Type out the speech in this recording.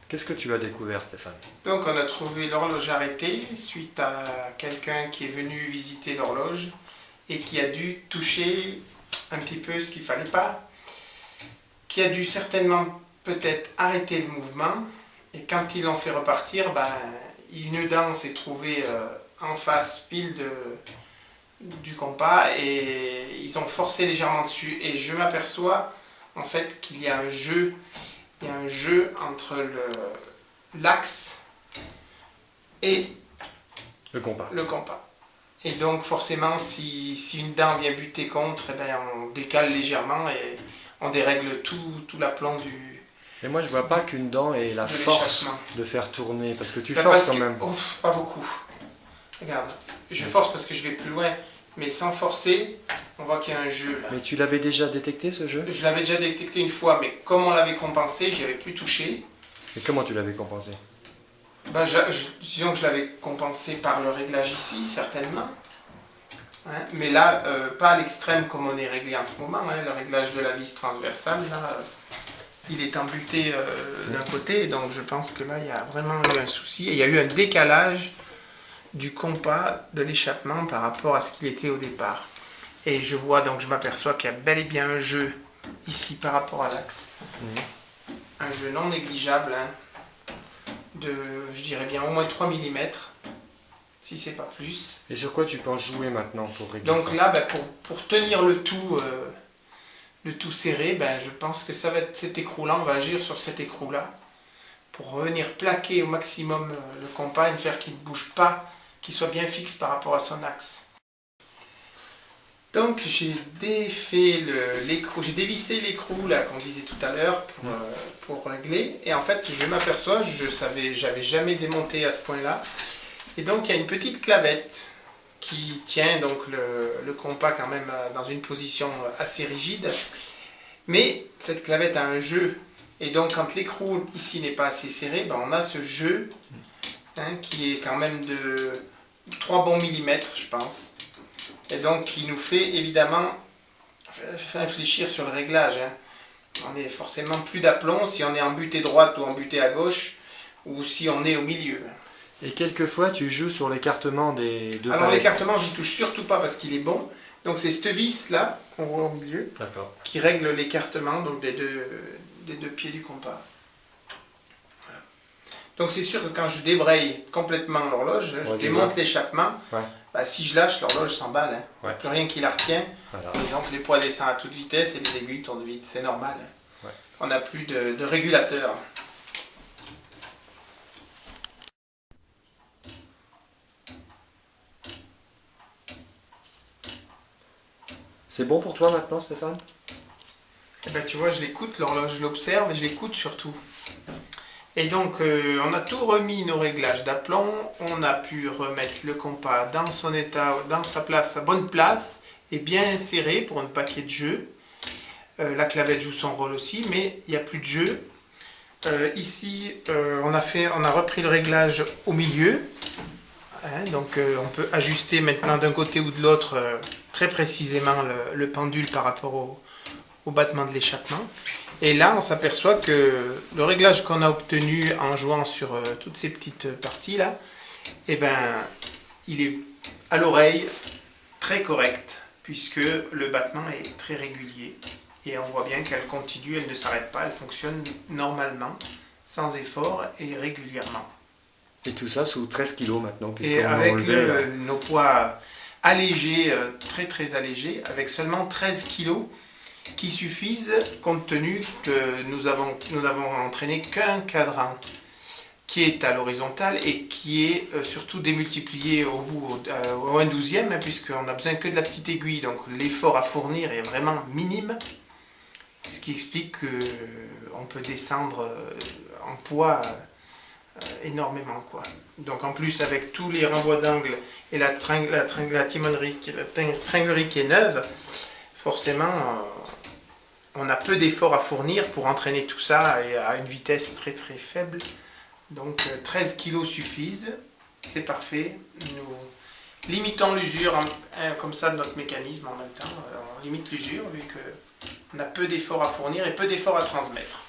Qu'est-ce que tu as découvert, Stéphane? Donc on a trouvé l'horloge arrêtée suite à quelqu'un qui est venu visiter l'horloge et qui a dû toucher un petit peu ce qu'il ne fallait pas, qui a dû certainement peut-être arrêter le mouvement, et quand ils l'ont fait repartir, une dent s'est trouvée en face pile du compas et ils ont forcé légèrement dessus, et je m'aperçois en fait qu'il y a un jeu. Il y a un jeu entre l'axe et Le compas. le compas. Et donc forcément, si une dent vient buter contre, on décale légèrement et on dérègle tout l'aplomb du... Et moi je vois pas qu'une dent ait la de force l'échappement. de faire tourner, parce que tu Parce forces quand que- même. pas beaucoup. Regarde, je force parce que je vais plus loin, mais sans forcer, on voit qu'il y a un jeu là. Mais tu l'avais déjà détecté ce jeu? Je l'avais déjà détecté une fois, mais comme on l'avait compensé, j'y avais plus touché. Et comment tu l'avais compensé? Disons que je l'avais compensé par le réglage ici, certainement. Hein, mais là, pas à l'extrême comme on est réglé en ce moment. Hein, le réglage de la vis transversale, là, il est embuté d'un côté. Donc je pense que là, il y a vraiment eu un souci. Et il y a eu un décalage du compas de l'échappement par rapport à ce qu'il était au départ. Et je vois, donc je m'aperçois qu'il y a bel et bien un jeu ici par rapport à l'axe. Un jeu non négligeable, hein, de, je dirais bien, au moins 3 mm, si c'est pas plus. Et sur quoi tu penses jouer maintenant pour régler Donc ça? là, pour tenir le tout serré, je pense que ça va être cet écrou-là, on va agir sur cet écrou-là, pour revenir plaquer au maximum le compas et me faire qu'il ne bouge pas, qu'il soit bien fixe par rapport à son axe. Donc j'ai défait l'écrou, j'ai dévissé l'écrou là qu'on disait tout à l'heure pour régler, et en fait je m'aperçois, j'avais jamais démonté à ce point-là, et donc il y a une petite clavette qui tient donc le compas quand même dans une position assez rigide, mais cette clavette a un jeu, et donc quand l'écrou ici n'est pas assez serré, on a ce jeu qui est quand même de 3 bons millimètres je pense. Et donc, il nous fait évidemment réfléchir sur le réglage. On est forcément plus d'aplomb si on est embuté droite ou embuté à gauche, ou si on est au milieu. Et quelquefois tu joues sur l'écartement des deux Alors palettes. l'écartement, j'y touche surtout pas parce qu'il est bon. Donc c'est cette vis là qu'on voit au milieu qui règle l'écartement donc des deux pieds du compas. Voilà. Donc c'est sûr que quand je débraye complètement l'horloge, je démonte l'échappement. Si je lâche, l'horloge s'emballe. Il n'y a plus rien qui la retient. Voilà. Et donc les poids descendent à toute vitesse et les aiguilles tournent vite. C'est normal. On n'a plus de régulateur. C'est bon pour toi maintenant, Stéphane? Tu vois, je l'écoute, l'horloge, je l'observe et je l'écoute surtout. Et donc, on a tout remis nos réglages d'aplomb, on a pu remettre le compas dans son état, dans sa place, sa bonne place, et bien inséré pour ne pas qu'il y ait de jeu. La clavette joue son rôle aussi, mais il n'y a plus de jeu. Ici, on a repris le réglage au milieu. Donc, on peut ajuster maintenant d'un côté ou de l'autre très précisément le pendule par rapport au battement de l'échappement. Et là, on s'aperçoit que le réglage qu'on a obtenu en jouant sur toutes ces petites parties-là, il est à l'oreille très correct, puisque le battement est très régulier. Et on voit bien qu'elle continue, elle ne s'arrête pas, elle fonctionne normalement, sans effort et régulièrement. Et tout ça sous 13 kg maintenant. Et avec nos poids allégés, très très allégés, avec seulement 13 kg, qui suffisent compte tenu que nous n'avons entraîné qu'un cadran qui est à l'horizontale et qui est surtout démultiplié au bout au 1/12e, puisqu'on n'a besoin que de la petite aiguille, donc l'effort à fournir est vraiment minime, ce qui explique qu'on peut descendre en poids énormément, quoi. Donc en plus avec tous les renvois d'angle et la timonerie, la tringlerie qui est neuve, forcément on a peu d'efforts à fournir pour entraîner tout ça et à une vitesse très très faible. Donc 13 kg suffisent, c'est parfait. Nous limitons l'usure comme ça de notre mécanisme en même temps. On limite l'usure vu qu'on a peu d'efforts à fournir et peu d'efforts à transmettre.